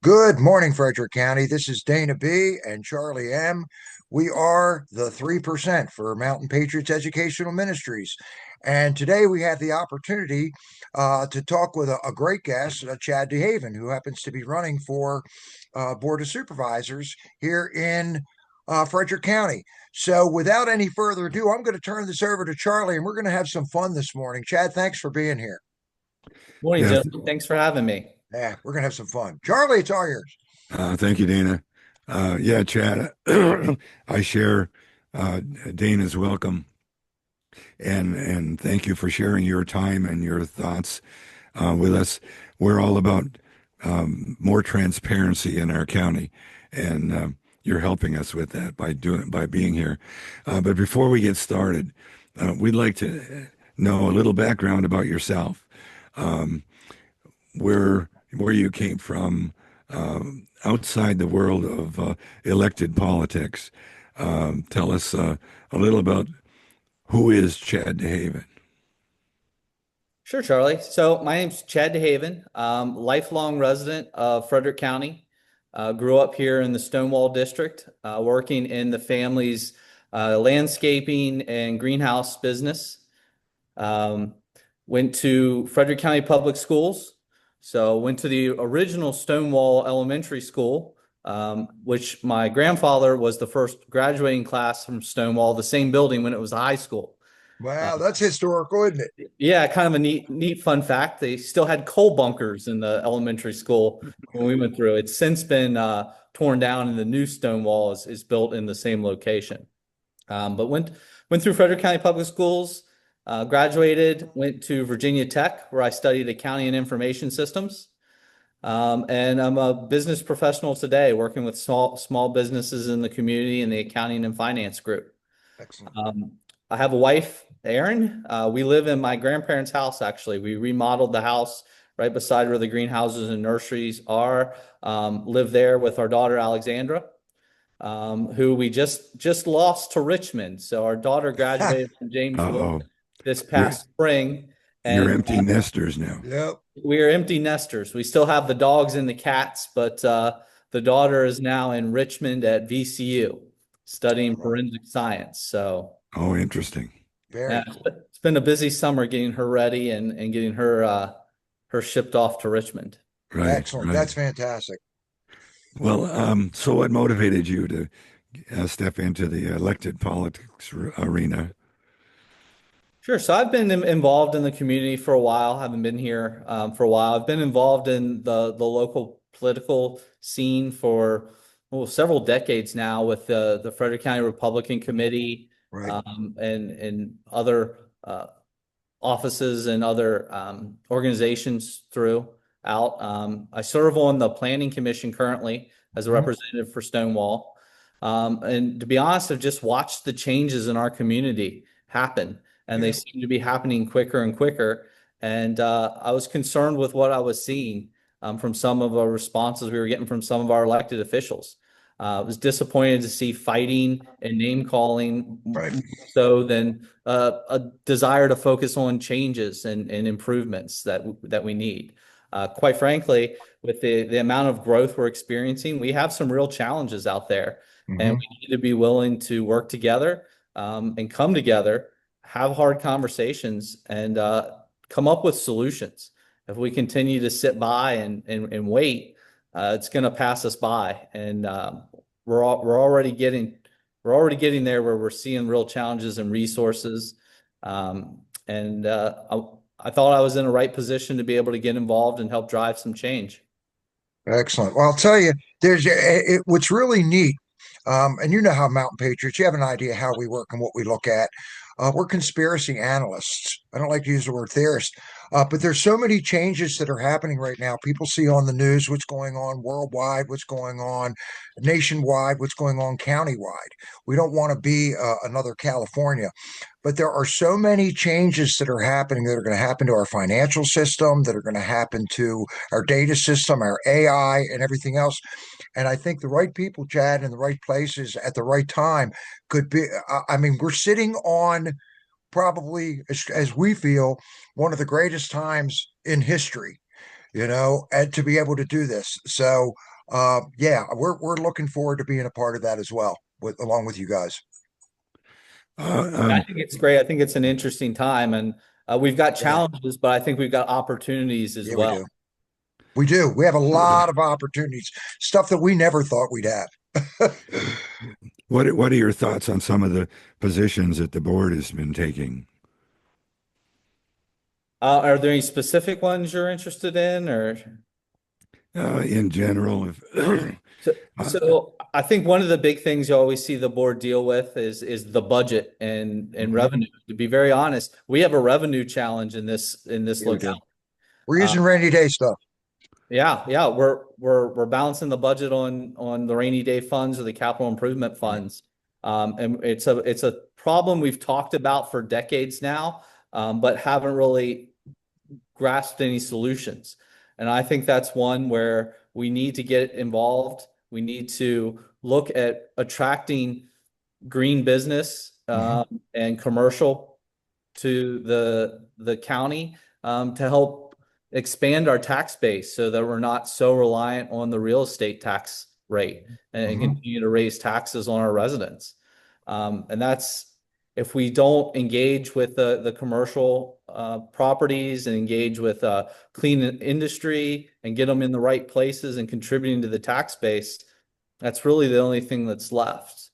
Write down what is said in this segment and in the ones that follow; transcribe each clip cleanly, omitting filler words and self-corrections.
Good morning, Frederick County. This is Dana B. and Charlie M. We are the 3% for Mountain Patriots Educational Ministries. And today we have the opportunity to talk with a great guest, Chad DeHaven, who happens to be running for Board of Supervisors here in Frederick County. So without any further ado, I'm going to turn this over to Charlie, and we're going to have some fun this morning. Chad, thanks for being here. Morning, Yes, gentlemen. Thanks for having me. Yeah, we're going to have some fun. Charlie, it's all yours. thank you, Dana. Yeah, Chad, I share Dana's welcome and thank you for sharing your time and your thoughts with us. We're all about more transparency in our county, and you're helping us with that by being here. But before we get started, we'd like to know a little background about yourself, where you came from, outside the world of elected politics. Tell us a little about who is Chad DeHaven. Sure, Charlie. So my name's Chad DeHaven, lifelong resident of Frederick County. Grew up here in the Stonewall district, working in the family's landscaping and greenhouse business. Went to Frederick County Public Schools. So went to the original Stonewall Elementary School, which my grandfather was the first graduating class from Stonewall, the same building when it was a high school. Wow, that's historical, isn't it? Yeah, kind of a neat fun fact. They still had coal bunkers in the elementary school when we went through. It's since been torn down, and the new Stonewall is built in the same location. But went through Frederick County Public Schools. Graduated, went to Virginia Tech, where I studied accounting and information systems. And I'm a business professional today, working with small businesses in the community in the accounting and finance group. Excellent. I have a wife, Erin. We live in my grandparents' house, actually. We remodeled the house right beside where the greenhouses and nurseries are. Live there with our daughter, Alexandra, who we just lost to Richmond. So our daughter graduated from James Uh-oh. this past spring. You're And empty nesters now. Yep. we are empty nesters. We still have the dogs and the cats, but the daughter is now in Richmond at VCU studying forensic science. So Oh, interesting. Very yeah, cool. it's been a busy summer getting her ready and getting her shipped off to Richmond. Right, Excellent. right. That's fantastic. Well, so what motivated you to step into the elected politics arena? Sure. So I've been involved in the community for a while. Haven't been here for a while. I've been involved in the local political scene for several decades now with the Frederick County Republican Committee, Right. and other offices and other organizations throughout. I serve on the Planning Commission currently as a representative for Stonewall. And to be honest, I've just watched the changes in our community happen, and they seem to be happening quicker and quicker. And I was concerned with what I was seeing from some of the responses we were getting from some of our elected officials. I was disappointed to see fighting and name calling Right. so than a desire to focus on changes and improvements that we need. Quite frankly, with the amount of growth we're experiencing, we have some real challenges out there, and we need to be willing to work together and come together, have hard conversations, and come up with solutions. If we continue to sit by and wait, it's going to pass us by, and we're already getting there where we're seeing real challenges and resources. And I thought I was in the right position to be able to get involved and help drive some change. Excellent. Well, I'll tell you, what's really neat, and you know how Mountain Patriots, you have an idea how we work and what we look at. We're conspiracy analysts. I don't like to use the word theorist, but there's so many changes that are happening right now. People see on the news what's going on worldwide, what's going on nationwide, what's going on countywide. We don't want to be another California, but there are so many changes that are happening that are going to happen to our financial system, that are going to happen to our data system, our AI, and everything else. And I think the right people, Chad, in the right places at the right time could be. I mean, we're sitting on probably, as we feel, one of the greatest times in history, and to be able to do this. So Yeah, we're looking forward to being a part of that as well, along with you guys. I think it's great. I think it's an interesting time, and we've got Yeah, challenges, but I think we've got opportunities as yeah, we well. do. We do. We have a lot of opportunities, stuff that we never thought we'd have. what are your thoughts on some of the positions that the board has been taking? Are there any specific ones you're interested in, or? In general, if So, uh, so I think one of the big things you always see the board deal with is the budget and Mhm. revenue. To be very honest, we have a revenue challenge in this Yeah, we do. locality. We're Uh, using rainy day stuff. yeah, we're balancing the budget on the rainy day funds or the capital improvement Right. funds. And it's a problem we've talked about for decades now, but haven't really grasped any solutions. And I think that's one where we need to get involved. We need to look at attracting green business Mhm. and commercial to the county to help expand our tax base so that we're not so reliant on the real estate tax rate and Mhm. continue to raise taxes on our residents. And that's if we don't engage with the commercial properties and engage with clean industry and get them in the right places and contributing to the tax base, that's really the only thing that's left.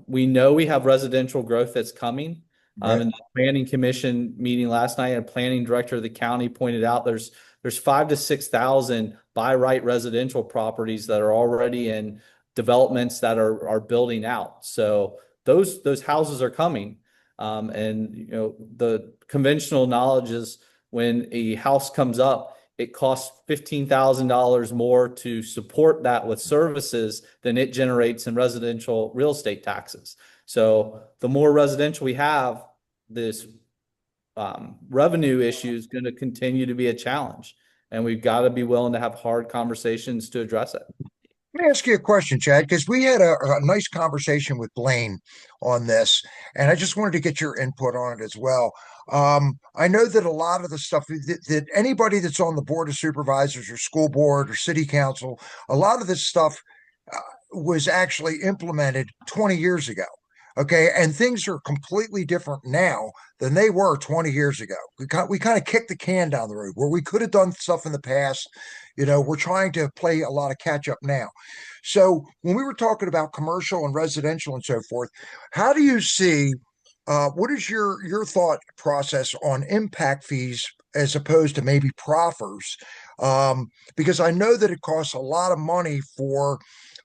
We know we have residential growth that's coming. Right. In the planning commission meeting last night, a planning director of the county pointed out there's 5 to 6,000 by right residential properties that are already in developments that are building out. So those houses are coming. And you know, the conventional knowledge is when a house comes up, it costs $15,000 more to support that with services than it generates in residential real estate taxes. So the more residential we have, this revenue issue is going to continue to be a challenge. And we've got to be willing to have hard conversations to address it. Let me ask you a question, Chad, because we had a nice conversation with Blaine on this, and I just wanted to get your input on it as well. I know that a lot of the stuff that anybody that's on the board of supervisors or school board or city council, a lot of this stuff uh, was actually implemented 20 years ago. Okay, and things are completely different now than they were 20 years ago. We kind of kicked the can down the road where we could have done stuff in the past. We're trying to play a lot of catch up now. So when we were talking about commercial and residential and so forth, how do you see what is your thought process on impact fees as opposed to maybe proffers? Because I know that it costs a lot of money for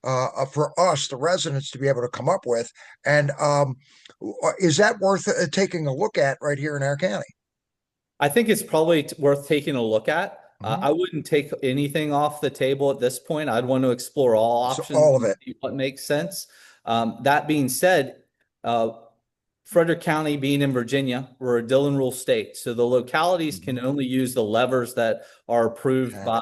us, the residents, to be able to come up with. And is that worth taking a look at right here in our county? I think it's probably worth taking a look at. Mhm. I wouldn't take anything off the table at this point. I'd want to explore all So options all of and it. see what makes sense. That being said, uh, Frederick County being in Virginia, we're a Dillon rule state. So the localities can Mhm. only use the levers that are approved Okay.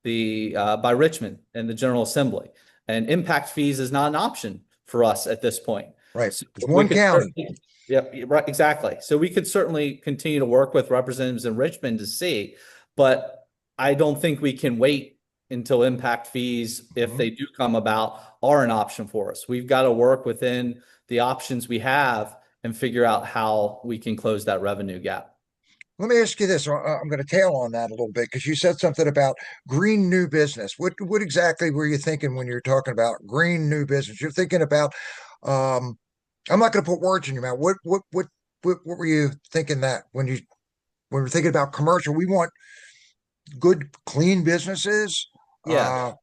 by Richmond and the General Assembly. And impact fees is not an option for us at this point. Right. So It's we one could county. certainly, yeah, right, exactly. So we could certainly continue to work with representatives in Richmond to see, but I don't think we can wait until impact fees, if Mhm. they do come about, are an option for us. We've got to work within the options we have and figure out how we can close that revenue gap. Let me ask you this. I'm going to tail on that a little bit because you said something about green new business. What exactly were you thinking when you're talking about green new business? You're thinking about um I'm not going to put words in your mouth. What were you thinking that when we're thinking about commercial, we want good clean businesses. Yeah. Uh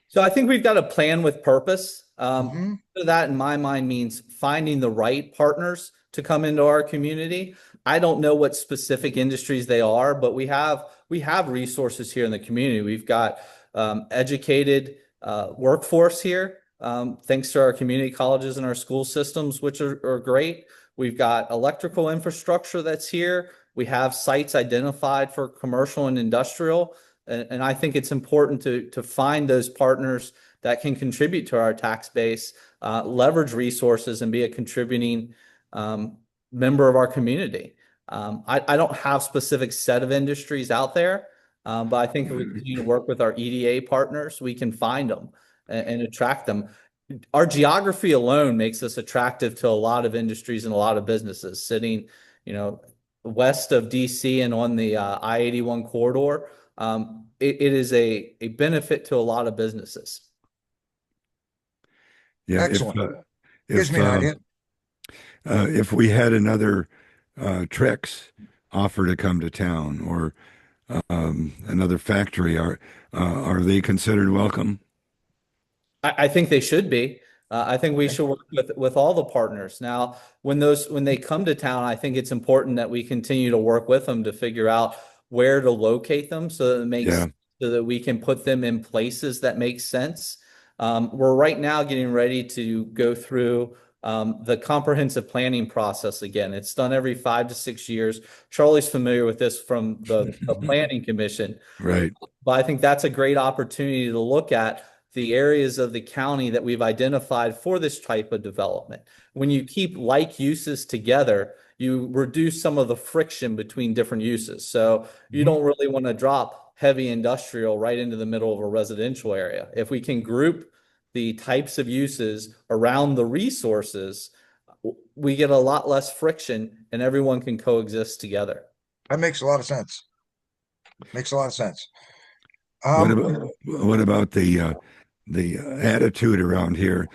So I think we've got a plan with purpose. mhm. That in my mind means finding the right partners to come into our community. I don't know what specific industries they are, but we have resources here in the community. We've got educated workforce here, thanks to our community colleges and our school systems, which are great. We've got electrical infrastructure that's here. We have sites identified for commercial and industrial. And I think it's important to find those partners that can contribute to our tax base, leverage resources, and be a contributing member of our community. I don't have specific set of industries out there, But I think if we continue to work with our EDA partners, we can find them and attract them. Our geography alone makes us attractive to a lot of industries and a lot of businesses sitting, west of DC and on the I-81 corridor. It is a benefit to a lot of businesses. Yeah, Excellent. if Gives me an idea. if we had another Trex offer to come to town, or another factory, are they considered welcome? I think they should be. I think we should work with all the partners. Now, when they come to town, I think it's important that we continue to work with them to figure out where to locate them so that it makes Yeah. so that we can put them in places that make sense. We're right now getting ready to go through the comprehensive planning process again. It's done every 5 to 6 years. Charlie's familiar with this from the Planning Commission. Right. But I think that's a great opportunity to look at the areas of the county that we've identified for this type of development. When you keep like uses together, you reduce some of the friction between different uses. So you don't really want to drop heavy industrial right into the middle of a residential area. If we can group the types of uses around the resources, we get a lot less friction and everyone can coexist together. That makes a lot of sense. Makes a lot of sense. What about the attitude around here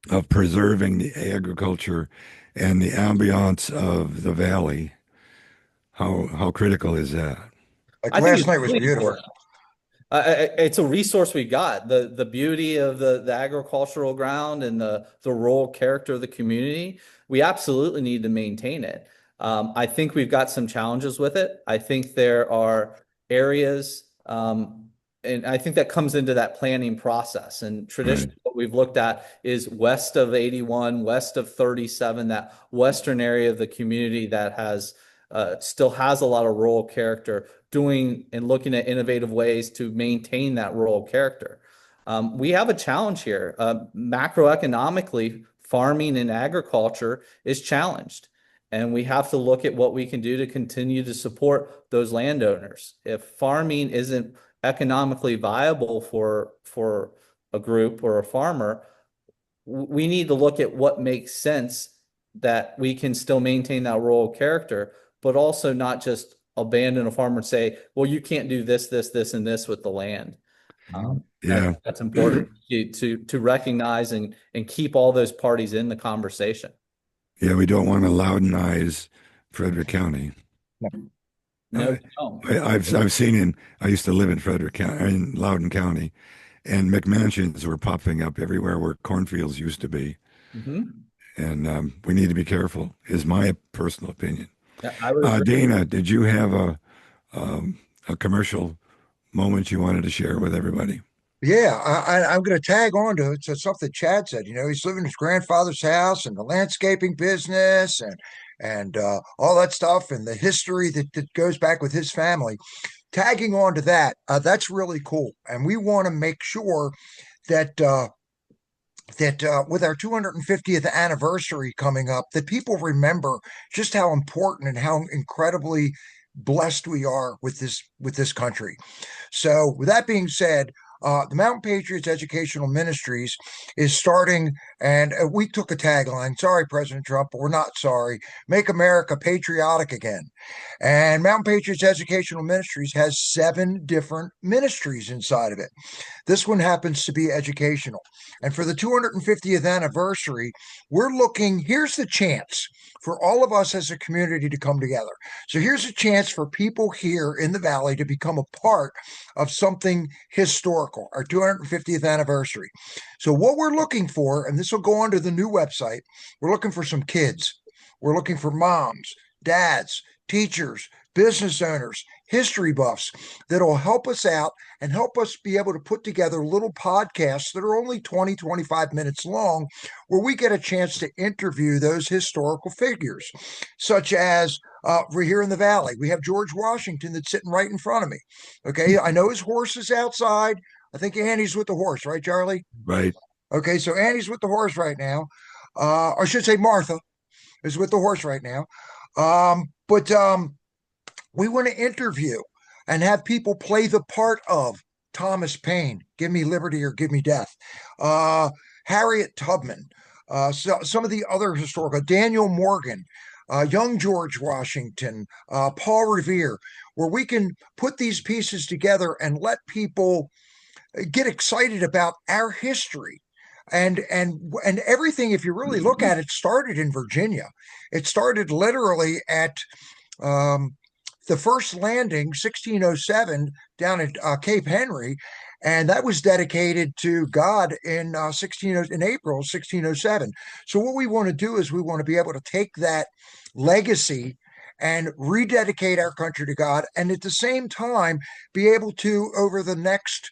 of preserving the agriculture and the ambiance of the valley? How critical is that? Like I think last it's night was really beautiful. important. It's a resource we got. The beauty of the agricultural ground and the rural character of the community. We absolutely need to maintain it. I think we've got some challenges with it. I think there are areas, and I think that comes into that planning process. And traditionally, what we've looked at is west of 81, west of 37, that western area of the community that has still has a lot of rural character, doing and looking at innovative ways to maintain that rural character. We have a challenge here. Macroeconomically, farming and agriculture is challenged. And we have to look at what we can do to continue to support those landowners. If farming isn't economically viable for a group or a farmer, we need to look at what makes sense that we can still maintain that rural character, but also not just abandon a farmer and say, well, you can't do this, this, and this with the land. Yeah. That's important to recognize and keep all those parties in the conversation. Yeah, we don't want to loudenize Frederick County. No. I've seen I used to live in Frederick County, in Loudoun County, and McMansions were popping up everywhere where cornfields used to be. And we need to be careful, is my personal opinion. Yeah, Dana, did you have a commercial moment you wanted to share with everybody? Yeah, I'm going to tag on to it. So something Chad said. He's living in his grandfather's house and the landscaping business and all that stuff and the history that goes back with his family. Tagging on to that, that's really cool. And we want to make sure that with our 250th anniversary coming up, that people remember just how important and how incredibly blessed we are with this country. So, with that being said, the Mountain Patriots Educational Ministries is starting, and we took a tagline. Sorry, President Trump, but we're not sorry. Make America patriotic again. And Mountain Patriots Educational Ministries has 7 different ministries inside of it. This one happens to be educational. And for the 250th anniversary, here's the chance for all of us as a community to come together. So here's a chance for people here in the Valley to become a part of something historical, our 250th anniversary. So what we're looking for, and this will go onto the new website, we're looking for some kids. We're looking for moms, dads, teachers, business owners, history buffs that'll help us out and help us be able to put together little podcasts that are only 20, 25 minutes long, where we get a chance to interview those historical figures, such as we're here in the Valley. We have George Washington that's sitting right in front of me. Okay, I know his horse is outside. I think Annie's with the horse, right, Charlie? Right. Okay, so Annie's with the horse right now. Or I should say Martha is with the horse right now. But We want to interview and have people play the part of Thomas Paine, Give Me Liberty or Give Me Death, Harriet Tubman, some of the other historical, Daniel Morgan, young George Washington, Paul Revere, where we can put these pieces together and let people get excited about our history. And everything, if you really look at it, started in Virginia. It started literally at the first landing, 1607, down at Cape Henry, and that was dedicated to God in in April 1607. So what we want to do is we want to be able to take that legacy and rededicate our country to God, and at the same time be able to, over the next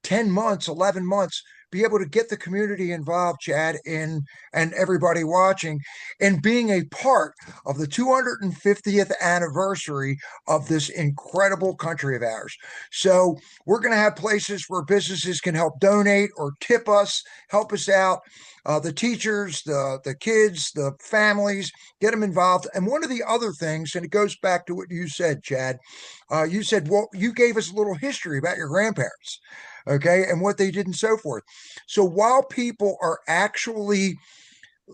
10 months, 11 months, be able to get the community involved, Chad, in, and everybody watching, in being a part of the 250th anniversary of this incredible country of ours. So we're going to have places where businesses can help donate or tip us, help us out. The teachers, the kids, the families, get them involved. And one of the other things, and it goes back to what you said, Chad, you said, well, you gave us a little history about your grandparents, okay, and what they did and so forth. So while people are actually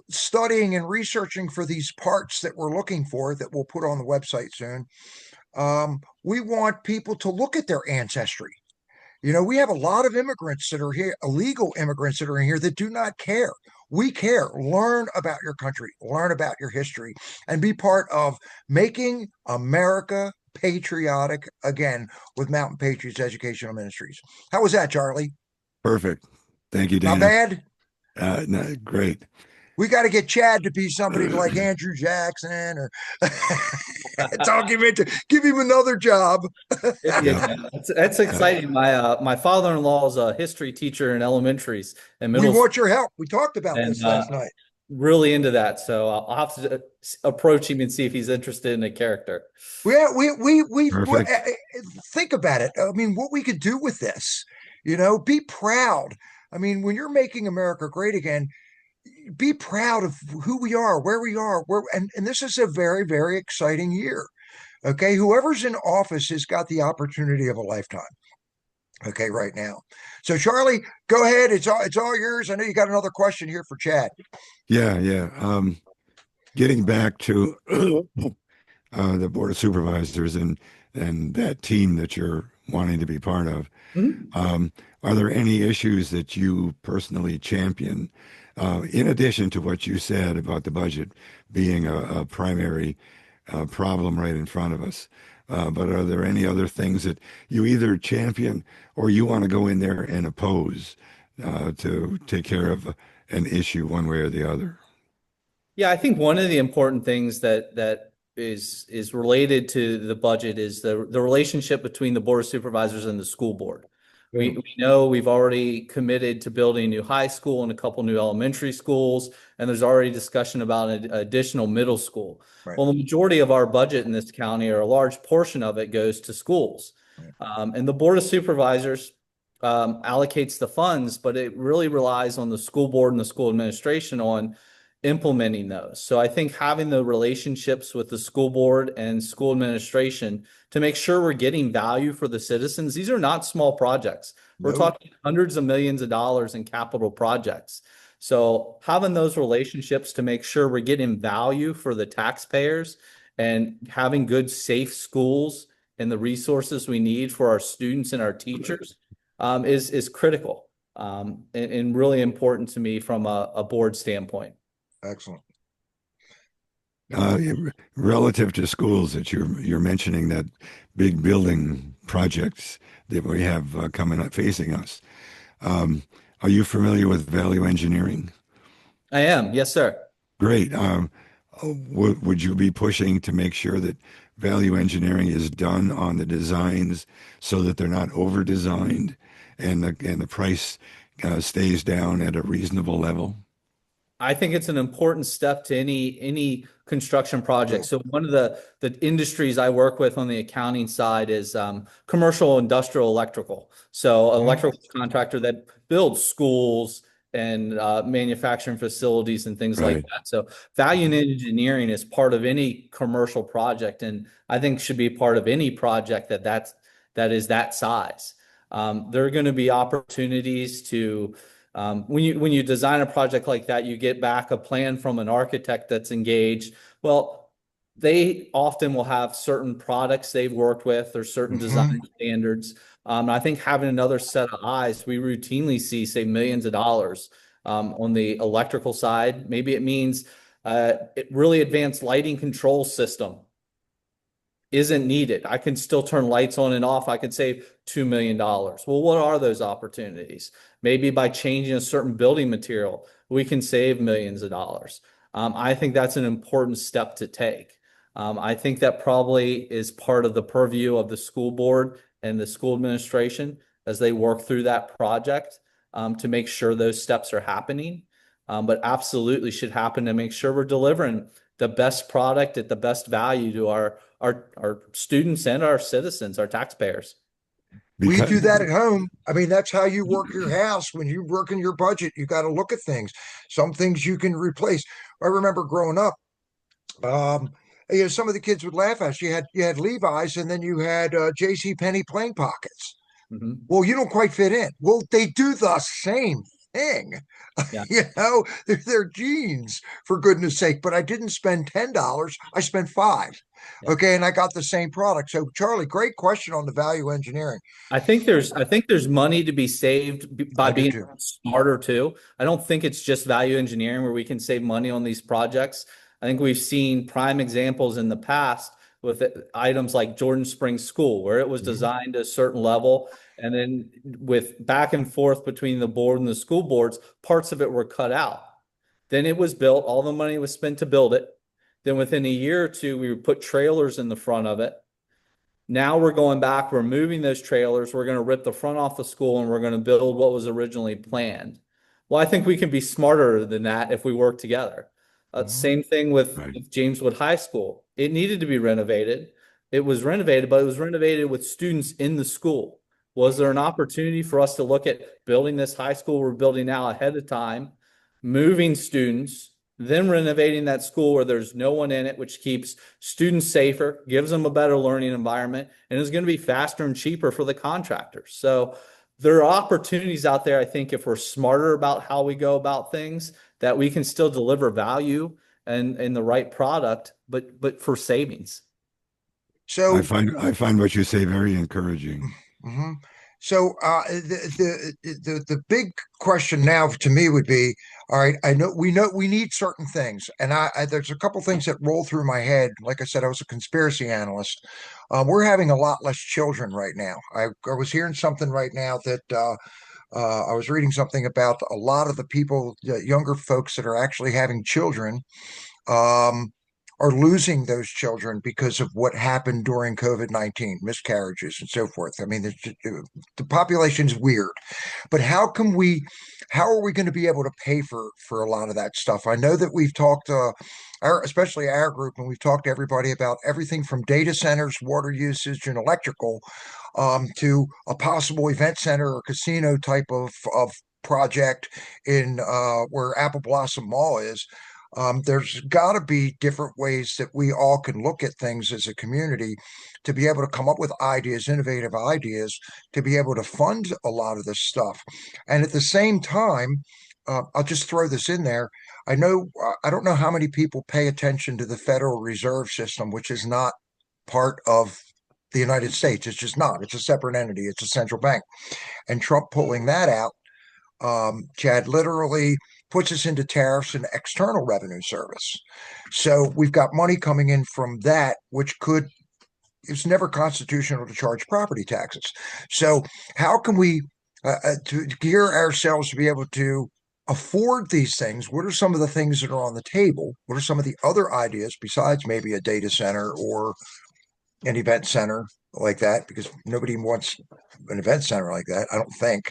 studying and researching for these parts that we're looking for, that we'll put on the website soon, we want people to look at their ancestry. You know, we have a lot of immigrants that are here, illegal immigrants that are in here, that do not care. We care. Learn about your country, learn about your history, and be part of making America patriotic again with Mountain Patriots Educational Ministries. How was that, Charlie? Perfect. Thank you, Not Dana. bad? No, great. We got to get Chad to be somebody like Andrew Jackson, or give him another job. Yeah, that's exciting. My father-in-law is a history teacher in elementaries and We middle want your help. We talked about and this last night. really into that. So I'll have to approach him and see if he's interested in a character. Yeah, we Perfect. think about it. I mean, what we could do with this, you know, be proud. I mean, when you're making America great again, be proud of who we are, where we are, and this is a very, very exciting year. Okay, whoever's in office has got the opportunity of a lifetime. Okay, right now. So Charlie, go ahead. It's all yours. I know you got another question here for Chad. Yeah. Getting back to the Board of Supervisors and that team that you're wanting to be part of, are there any issues that you personally champion, in addition to what you said about the budget being a primary problem right in front of us? But are there any other things that you either champion or you want to go in there and oppose to take care of an issue one way or the other? Yeah, I think one of the important things that is related to the budget is the relationship between the Board of Supervisors and the school board. We know we've already committed to building a new high school and a couple new elementary schools, and there's already discussion about an additional middle school. Right. Well, the majority of our budget in this county, or a large portion of it, goes to schools. Right. And the Board of Supervisors allocates the funds, but it really relies on the school board and the school administration on implementing those. So I think having the relationships with the school board and school administration to make sure we're getting value for the citizens. These are not small projects. We're talking hundreds of millions of dollars in capital projects. So having those relationships to make sure we're getting value for the taxpayers and having good, safe schools and the resources we need for our students and our teachers is critical and really important to me from a board standpoint. Excellent. Relative to schools that you're mentioning, that big building projects that we have coming up facing us, are you familiar with value engineering? I am, yes, sir. Great. Would you be pushing to make sure that value engineering is done on the designs so that they're not over designed and the price stays down at a reasonable level? I think it's an important step to any construction project. So one of the industries I work with on the accounting side is commercial industrial electrical. So an electrical contractor that builds schools and manufacturing facilities and things like Right. that. So value engineering is part of any commercial project, and I think should be part of any project that is that size. There are going to be opportunities to when you design a project like that, you get back a plan from an architect that's engaged. Well, they often will have certain products they've worked with or certain design standards. I think having another set of eyes, we routinely see, say, millions of dollars on the electrical side. Maybe it means it really advanced lighting control system isn't needed. I can still turn lights on and off. I could save $2 million. Well, what are those opportunities? Maybe by changing a certain building material, we can save millions of dollars. I think that's an important step to take. I think that probably is part of the purview of the school board and the school administration as they work through that project to make sure those steps are happening. But absolutely should happen to make sure we're delivering the best product at the best value to our students and our citizens, our taxpayers. We Because do that at home. I mean, that's how you work your house. When you work in your budget, you got to look at things. Some things you can replace. I remember growing up, some of the kids would laugh at us. You had Levi's, and then you had J.C. Penney plain pockets. Mm-hmm. Well, you don't quite fit in. Well, they do the same thing. Yeah. They're jeans, for goodness sake. But I didn't spend $10. I spent $5. Yeah. Okay, and I got the same product. So, Charlie, great question on the value engineering. I think there's money to be saved by being smarter too. I don't think it's just value engineering where we can save money on these projects. I think we've seen prime examples in the past with items like Jordan Springs School, where it was designed to a certain level, and then with back and forth between the board and the school boards, parts of it were cut out. Then it was built, all the money was spent to build it. Then within a year or two, we would put trailers in the front of it. Now we're going back, we're moving those trailers, we're going to rip the front off the school, and we're going to build what was originally planned. Well, I think we can be smarter than that if we work together. Same thing with Jameswood High School. It needed to be renovated. It was renovated, but it was renovated with students in the school. Was there an opportunity for us to look at building this high school we're building now ahead of time, moving students, then renovating that school where there's no one in it, which keeps students safer, gives them a better learning environment, and is going to be faster and cheaper for the contractors. So there are opportunities out there, I think, if we're smarter about how we go about things, that we can still deliver value and the right product, but for savings. So I find what you say very encouraging. Mm-hmm. So the big question now to me would be, all right, I know we need certain things, and there's a couple things that roll through my head. Like I said, I was a conspiracy analyst. We're having a lot less children right now. I was hearing something right now that I was reading something about a lot of the people, the younger folks that are actually having children. Are losing those children because of what happened during COVID-19, miscarriages and so forth. I mean, the population is weird, but how are we going to be able to pay for a lot of that stuff? I know that we've talked, especially our group, and we've talked to everybody about everything from data centers, water usage, and electrical, to a possible event center or casino type of project in where Apple Blossom Mall is. There's got to be different ways that we all can look at things as a community to be able to come up with ideas, innovative ideas, to be able to fund a lot of this stuff. And at the same time, I'll just throw this in there. I don't know how many people pay attention to the Federal Reserve System, which is not part of the United States. It's just not. It's a separate entity. It's a central bank. And Trump pulling that out, Chad, literally puts us into tariffs and external revenue service. So we've got money coming in from that, which it's never constitutional to charge property taxes. So how can we to gear ourselves to be able to afford these things? What are some of the things that are on the table? What are some of the other ideas besides maybe a data center or an event center like that? Because nobody wants an event center like that, I don't think.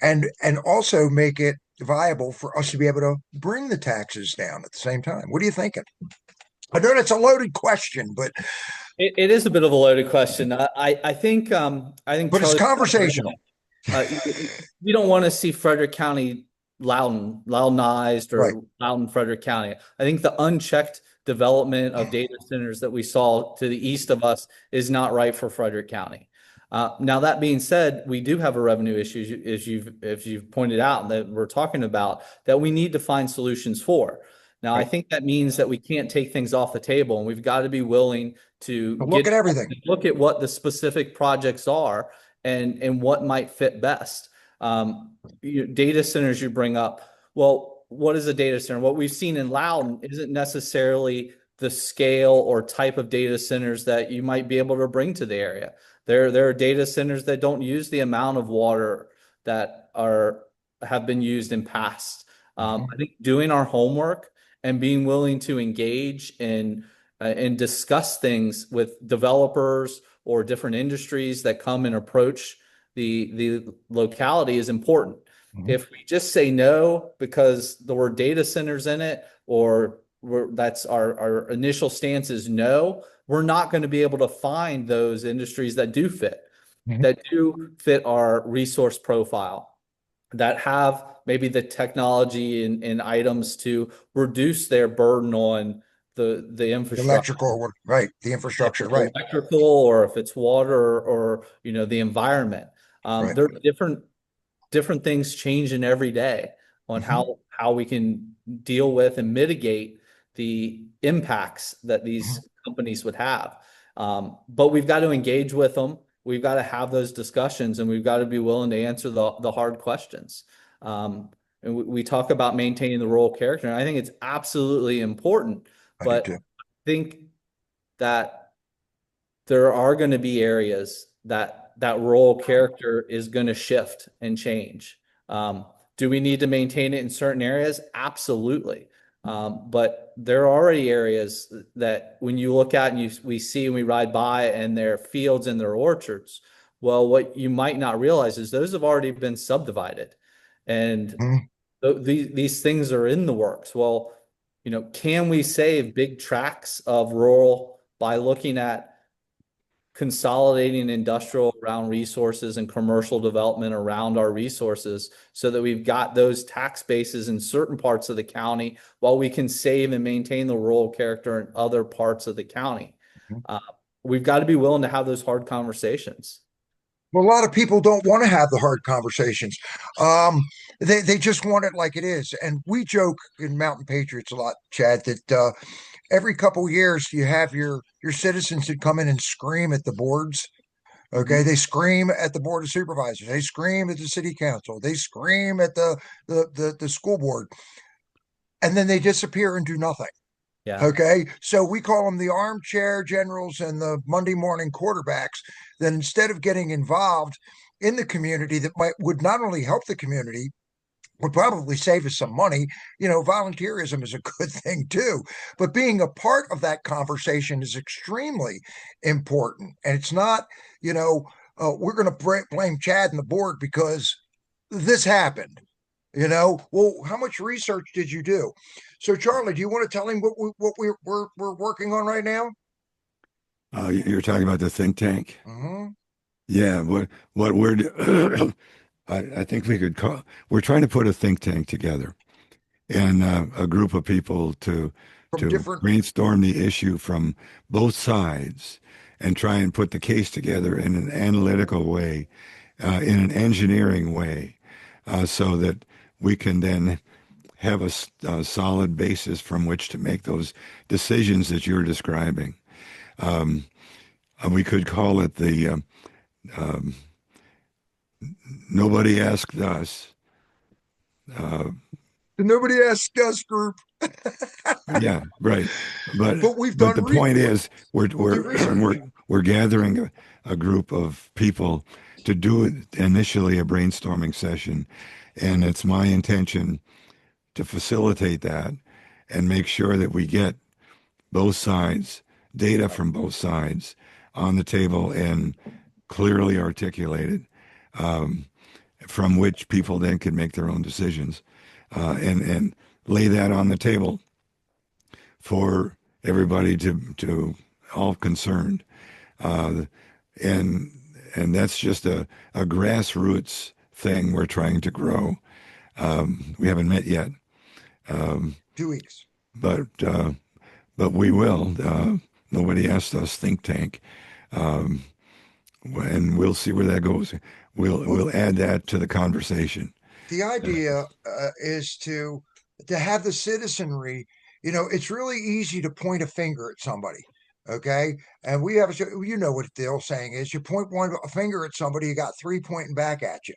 And also make it viable for us to be able to bring the taxes down at the same time. What are you thinking? I know that's a loaded question, but it is a bit of a loaded question. I think but it's conversational. We don't want to see Frederick County Loudonized Right. or Loudoun Frederick County. I think the unchecked development of data centers that we saw to the east of us is not right for Frederick County. Now that being said, we do have a revenue issue, as you've pointed out, that we're talking about that we need to find solutions for. Now, I Right. think that means that we can't take things off the table, and we've got to be willing to Look at everything. look at what the specific projects are and what might fit best. Data centers you bring up. Well, what is a data center? What we've seen in Loudoun isn't necessarily the scale or type of data centers that you might be able to bring to the area. There are data centers that don't use the amount of water that have been used in past. I think doing our homework and being willing to engage and discuss things with developers or different industries that come and approach the locality is important. If we just say no because the word data centers in it, or that's our initial stance is no, we're not going to be able to find those industries that do fit, that do fit our resource profile, that have maybe the technology and items to reduce their burden on the infrastructure. Electrical, right? The infrastructure, If it's right? electrical, or if it's water, or the environment. Right. There are different things changing every day on how we can deal with and mitigate the impacts that these companies would have. But we've got to engage with them. We've got to have those discussions, and we've got to be willing to answer the hard questions. And we talk about maintaining the rural character, and I think it's absolutely important. But I think that there are going to be areas that rural character is going to shift and change. Do we need to maintain it in certain areas? Absolutely. But there are already areas that when you look at and we see and we ride by, and their fields and their orchards, well, what you might not realize is those have already been subdivided, and these things are in the works. Well, can we save big tracts of rural by looking at consolidating industrial around resources and commercial development around our resources, so that we've got those tax bases in certain parts of the county while we can save and maintain the rural character in other parts of the county? We've got to be willing to have those hard conversations. Well, a lot of people don't want to have the hard conversations. They just want it like it is. And we joke in Mountain Patriots a lot, Chad, that every couple of years you have your citizens that come in and scream at the boards. Okay, they scream at the board of supervisors. They scream at the city council. They scream at the school board, and then they disappear and do nothing. Yeah. Okay, so we call them the armchair generals and the Monday morning quarterbacks. That instead of getting involved in the community, that would not only help the community, would probably save us some money. Volunteerism is a good thing too, but being a part of that conversation is extremely important. And it's not, we're going to blame Chad and the board because this happened. Well, how much research did you do? So, Charlie, do you want to tell him what we're working on right now? You're talking about the think tank. Yeah, what we're I think we could call. We're trying to put a think tank together, and a group of people to brainstorm the issue from both sides and try and put the case together in an analytical way, in an engineering way, so that we can then have a solid basis from which to make those decisions that you're describing. We could call it the nobody asked us. Nobody asked us group. Yeah, right. But the point is, we're gathering a group of people to do initially a brainstorming session, and it's my intention to facilitate that and make sure that we get both sides, data from both sides on the table and clearly articulated, from which people then can make their own decisions, and lay that on the table for everybody to all concerned. And and that's just a grassroots thing we're trying to grow. We haven't met yet, 2 weeks. but we will. Nobody asked us think tank, and we'll see where that goes. We'll add that to the conversation. The idea is to have the citizenry. It's really easy to point a finger at somebody. Okay, and we have, what the old saying is: you point one finger at somebody, you got three pointing back at you.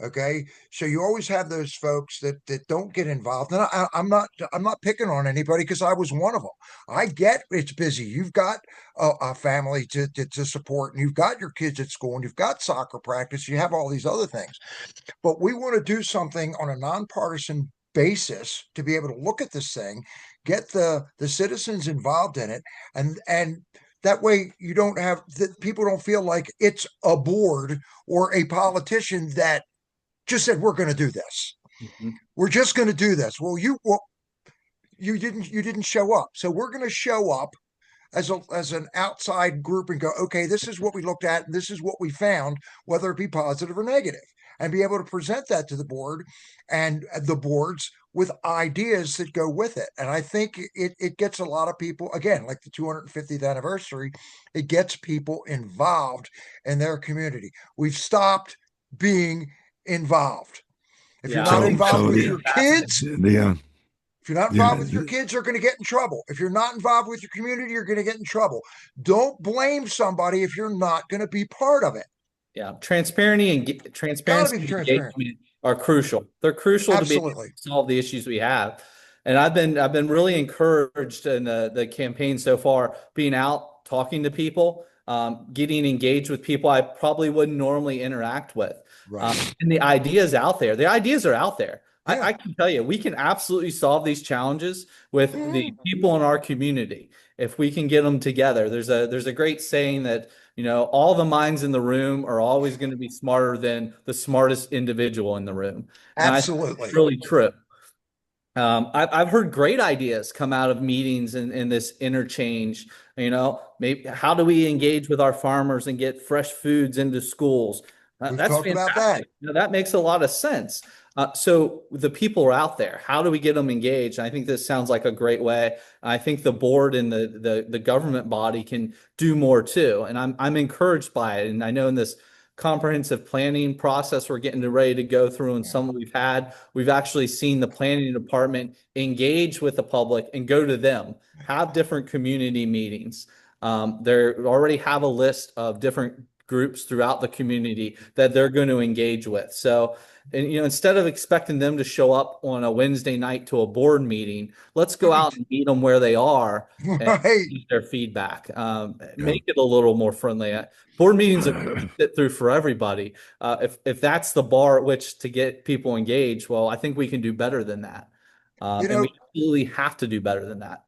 Okay, so you always have those folks that don't get involved, and I'm not picking on anybody, because I was one of them. I get it's busy. You've got a family to support, and you've got your kids at school, and you've got soccer practice. You have all these other things, but we want to do something on a nonpartisan basis to be able to look at this thing, get the citizens involved in it, and that way you don't have that people don't feel like it's a board or a politician that just said, we're going to do this. Mm-hmm. We're just going to do this. Well, you didn't show up. So we're going to show up as an outside group and go, okay, this is what we looked at, and this is what we found, whether it be positive or negative, and be able to present that to the board and the boards with ideas that go with it. And I think it gets a lot of people, again, like the 250th anniversary, it gets people involved in their community. We've stopped being involved. If you're not involved with your kids, if you're not involved with your kids, you're going to get in trouble. If you're not involved with your community, you're going to get in trouble. Don't blame somebody if you're not going to be part of it. Yeah, transparency and engagement are crucial. They're crucial to be able to solve the issues we have. And I've been really encouraged in the campaign so far, being out, talking to people, getting engaged with people I probably wouldn't normally interact with. Right. And the ideas out there. The ideas are out there. Yeah. I can tell you, we can absolutely solve these challenges with the people in our community if we can get them together. There's a great saying that, all the minds in the room are always going to be smarter than the smartest individual in the room. And absolutely. It's really true. I've heard great ideas come out of meetings and this interchange. Maybe how do we engage with our farmers and get fresh foods into schools? We've that's talked fantastic. about that. That makes a lot of sense. So the people are out there. How do we get them engaged? I think this sounds like a great way. I think the board and the government body can do more too. And I'm encouraged by it. And I know in this comprehensive planning process we're getting ready to go through, and some we've actually seen the planning department engage with the public and go to them, have different community meetings. They already have a list of different groups throughout the community that they're going to engage with. So, and instead of expecting them to show up on a Wednesday night to a board meeting, let's go out and meet them where they are and get their feedback. Make it a little more friendly. Board meetings are fit through for everybody. If that's the bar at which to get people engaged, well, I think we can do better than that. And we absolutely have to do better than that.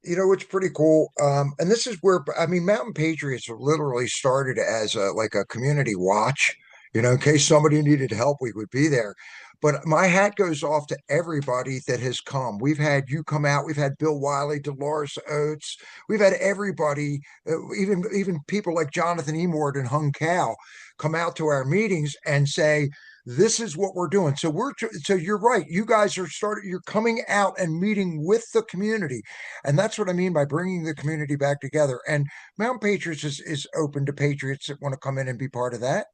It's pretty cool. And this is where, Mountain Patriots literally started as a community watch, in case somebody needed help, we would be there. But my hat goes off to everybody that has come. We've had you come out. We've had Bill Wiley, Dolores Oates. We've had everybody, even people like Jonathan Emord and Hung Cow come out to our meetings and say, this is what we're doing. So you're right. You guys you're coming out and meeting with the community. And that's what I mean by bringing the community back together. And Mountain Patriots is open to patriots that want to come in and be part of that.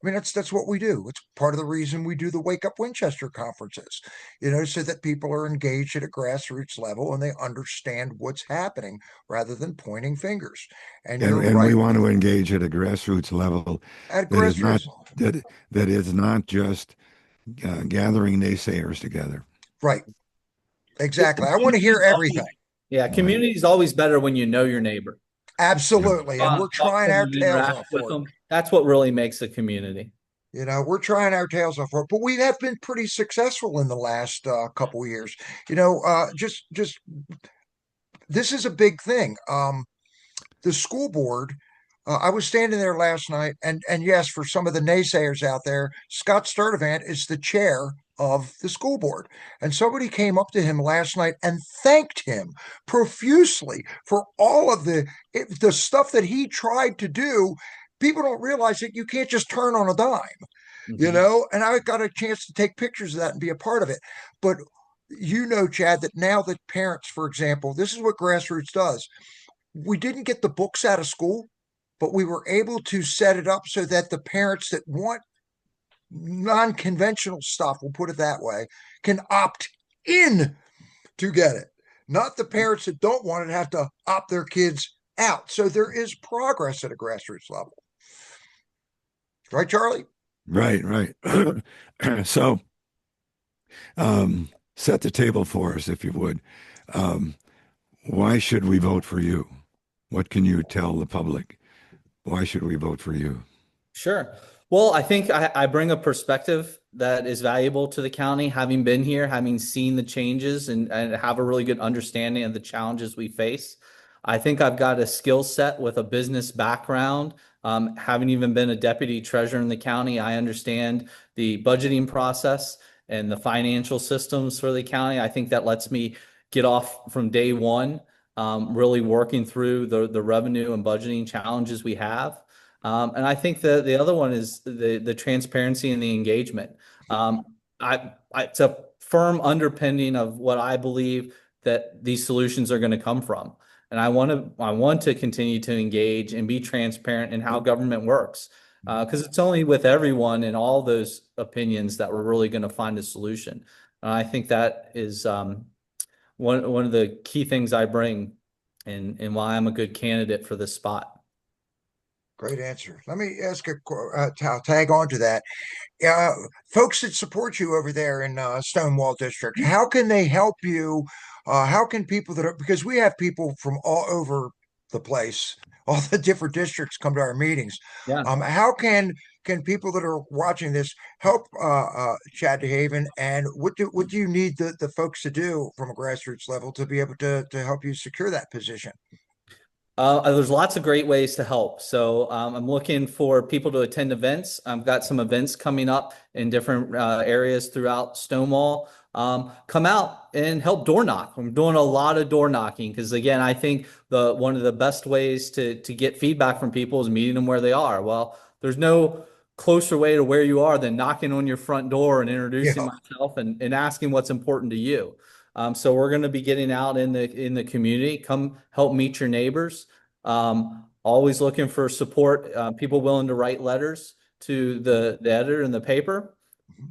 That's what we do. It's part of the reason we do the Wake Up Winchester conferences, so that people are engaged at a grassroots level and they understand what's happening rather than pointing fingers. And right. We want to engage at a grassroots level. That is not just gathering naysayers together. Right. Exactly. I want to hear everything. Yeah. Community is always better when you know your neighbor. Absolutely. And we're trying our tails off for it. That's what really makes a community. We're trying our tails off for it, but we have been pretty successful in the last couple of years. Just this is a big thing. The school board, I was standing there last night, and yes, for some of the naysayers out there, Scott Sturdivant is the chair of the school board. And somebody came up to him last night and thanked him profusely for all of the stuff that he tried to do people don't realize that you can't just turn on a dime, Mhm. and I got a chance to take pictures of that and be a part of it. But Chad, that now that parents, for example, this is what grassroots does. We didn't get the books out of school, but we were able to set it up so that the parents that want non-conventional stuff, we'll put it that way, can opt in to get it. Not the parents that don't want it have to opt their kids out. So there is progress at a grassroots level. Right, Charlie? Right, right. So, set the table for us, if you would. Um, why should we vote for you? What can you tell the public? Why should we vote for you? Sure. Well, I think I bring a perspective that is valuable to the county, having been here, having seen the changes and have a really good understanding of the challenges we face. I think I've got a skill set with a business background. Having even been a deputy treasurer in the county, I understand the budgeting process and the financial systems for the county. I think that lets me get off from day one, really working through the revenue and budgeting challenges we have. And I think the other one is the transparency and the engagement. It's a firm underpinning of what I believe that these solutions are going to come from. And I want to continue to engage and be transparent in how government works. Because it's only with everyone and all those opinions that we're really going to find a solution. And I think that is one of the key things I bring and why I'm a good candidate for this spot. Great answer. Let me ask tag on to that. Uh, Folks that support you over there in Stonewall District, how can they help you? How can people because we have people from all over the place, all the different districts come to our meetings. Yeah. How can people that are watching this help Chad DeHaven? And what do you need the folks to do from a grassroots level to be able to help you secure that position? There's lots of great ways to help. So I'm looking for people to attend events. I've got some events coming up in different areas throughout Stonewall. Come out and help door knock. I'm doing a lot of door knocking because, again, I think one of the best ways to get feedback from people is meeting them where they are. Well, there's no closer way to where you are than knocking on your front door and introducing Yeah. myself and asking what's important to you. So we're going to be getting out in the community. Come help meet your neighbors. Always looking for support. People willing to write letters to the editor in the paper.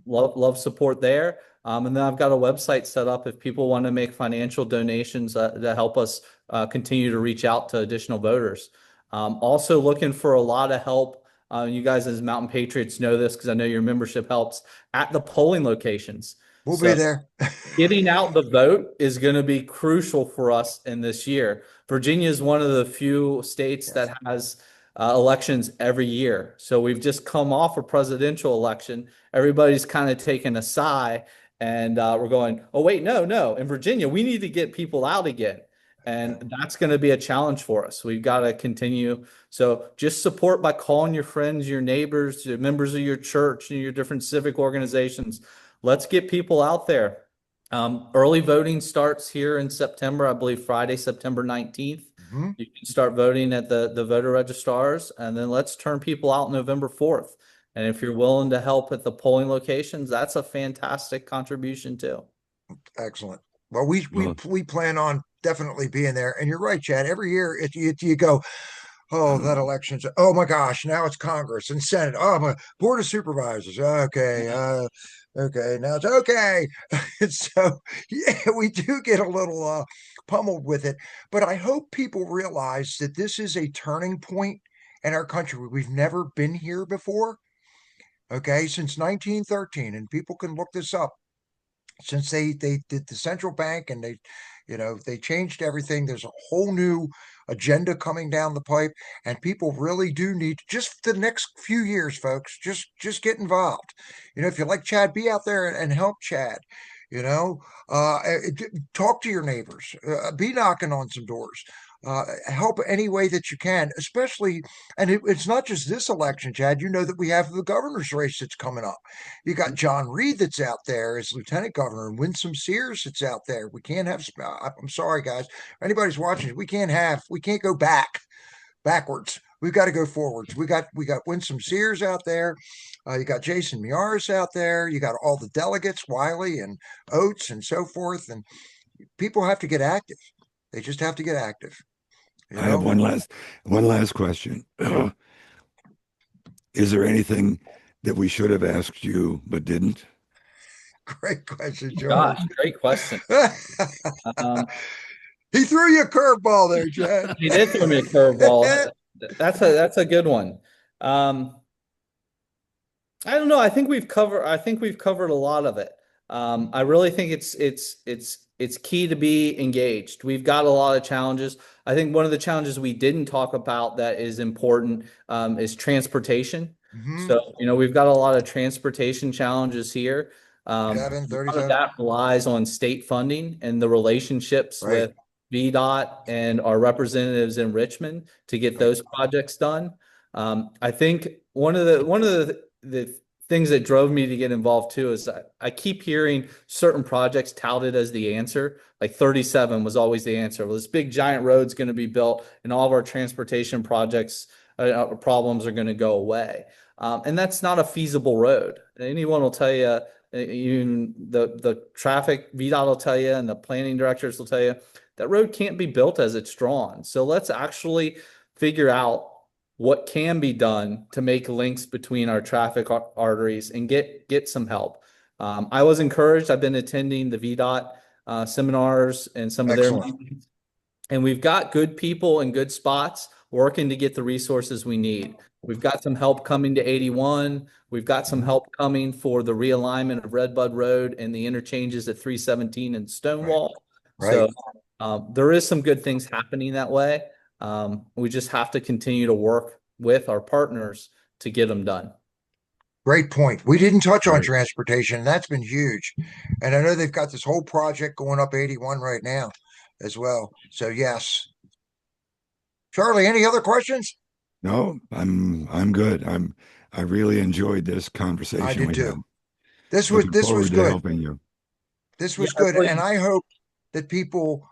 Love support there. And then I've got a website set up if people want to make financial donations that help us continue to reach out to additional voters. Also looking for a lot of help. You guys as Mountain Patriots know this because I know your membership helps at the polling locations. We'll be So there. getting out the vote is going to be crucial for us in this year. Virginia is one of the few states Yes. that has elections every year. So we've just come off a presidential election. Everybody's kind of taken a sigh and we're going, oh, wait, no. In Virginia, we need to get people out again. And that's going to be a challenge for us. We've got to continue. So just support by calling your friends, your neighbors, your members of your church, and your different civic organizations. Let's get people out there. Early voting starts here in September, I believe Friday, September 19th. Mhm. You can start voting at the voter registrars, and then let's turn people out November 4th. And if you're willing to help at the polling locations, that's a fantastic contribution too. Excellent. Well, we Well, we plan on definitely being there. And you're right, Chad. Every year you go, oh, that election's, oh my gosh, now it's Congress and Senate. Oh, my Board of Supervisors. Okay. Okay. Now it's okay. And so, yeah, we do get a little pummeled with it. But I hope people realize that this is a turning point in our country. We've never been here before. Okay. Since 1913. And people can look this up. Since they did the central bank and they changed everything. There's a whole new agenda coming down the pipe, and people really do need just the next few years, folks. Just get involved. If you like Chad, be out there and help Chad. You know, talk to your neighbors. Be knocking on some doors. Help any way that you can, especially, and it's not just this election, Chad. You know that we have the governor's race that's coming up. You got John Reed that's out there as lieutenant governor, and Winsome Sears that's out there. We can't have. I'm sorry, guys. If anybody's watching, we can't go backwards we've got to go forwards. We got Winsome Sears out there. You got Jason Miaris out there. You got all the delegates, Wiley and Oates and so forth. And people have to get active. They just have to get active. I have one last question. Is there anything that we should have asked you but didn't? Great question, George. Gosh, great question. He threw you a curveball there, Chad. He did throw me a curveball. That's a good one. I don't know. I think we've covered a lot of it. I really think it's key to be engaged. We've got a lot of challenges. I think one of the challenges we didn't talk about that is important is transportation. So, we've got a lot of transportation challenges here. That relies on state funding and the relationships with VDOT and our representatives in Richmond to get those projects done. I think one of the things that drove me to get involved too is I keep hearing certain projects touted as the answer. Like 37 was always the answer. Well, this big giant road's going to be built and all of our transportation projects problems are going to go away. And that's not a feasible road. Anyone will tell you, even the traffic VDOT will tell you and the planning directors will tell you that road can't be built as it's drawn. So let's actually figure out what can be done to make links between our traffic arteries and get some help. I was encouraged. I've been attending the VDOT seminars and some of their meetings, and we've got good people in good spots working to get the resources we need. We've got some help coming to 81. We've got some help coming for the realignment of Redbud Road and the interchanges at 317 and Stonewall. So there is some good things happening that way. We just have to continue to work with our partners to get them done. Great point. We didn't touch on transportation, and that's been huge. And I know they've got this whole project going up 81 right now as well. So yes. Charlie, any other questions? No, I'm good. I really enjoyed this conversation. I did too. This was good. Helping you. This was good, and I hope that people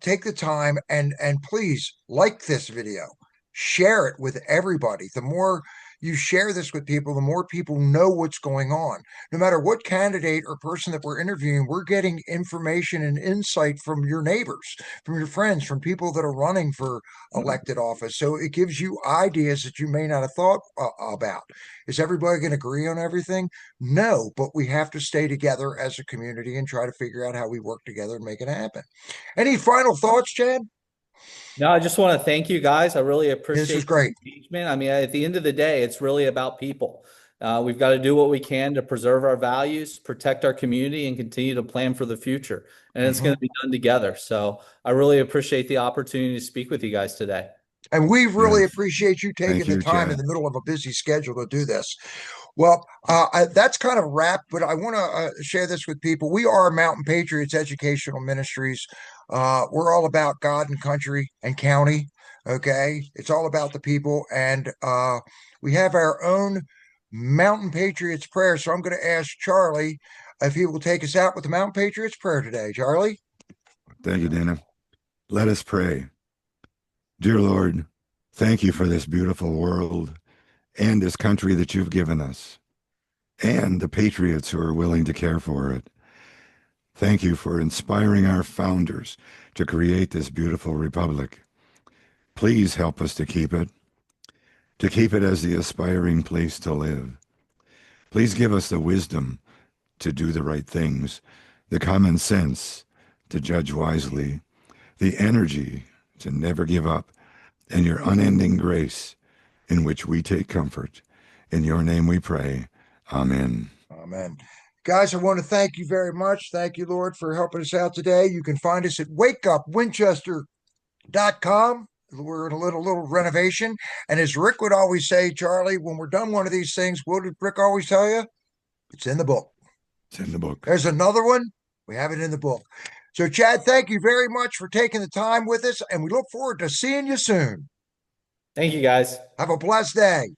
take the time and please like this video, share it with everybody. The more you share this with people, the more people know what's going on. No matter what candidate or person that we're interviewing, we're getting information and insight from your neighbors, from your friends, from people that are running for elected office. So it gives you ideas that you may not have thought about. Is everybody going to agree on everything? No, but we have to stay together as a community and try to figure out how we work together and make it happen. Any final thoughts, Chad? No, I just want to thank you guys. I really appreciate this. Is great. Engagement. I mean, at the end of the day, it's really about people. We've got to do what we can to preserve our values, protect our community, and continue to plan for the future. And it's going to be done together. So I really appreciate the opportunity to speak with you guys today. And we really appreciate you taking the time in the middle of a busy schedule to do this. Well, that's kind of a wrap, but I want to share this with people. We are Mountain Patriots Educational Ministries. We're all about God and country and county. Okay. It's all about the people. And we have our own Mountain Patriots prayer. So I'm going to ask Charlie if he will take us out with the Mountain Patriots prayer today. Charlie? Thank you, Dana. Let us pray. Dear Lord, thank you for this beautiful world and this country that you've given us, and the patriots who are willing to care for it. Thank you for inspiring our founders to create this beautiful republic. Please help us to keep it as the aspiring place to live. Please give us the wisdom to do the right things, the common sense to judge wisely, the energy to never give up, and your unending grace in which we take comfort. In your name we pray. Amen. Amen. Guys, I want to thank you very much. Thank you, Lord, for helping us out today. You can find us at wakeupwinchester.com. We're in a little renovation. And as Rick would always say, Charlie, when we're done one of these things, what did Rick always tell you? It's in the book. It's in the book. There's another one. We have it in the book. So, Chad, thank you very much for taking the time with us, and we look forward to seeing you soon. Thank you, guys. Have a blessed day.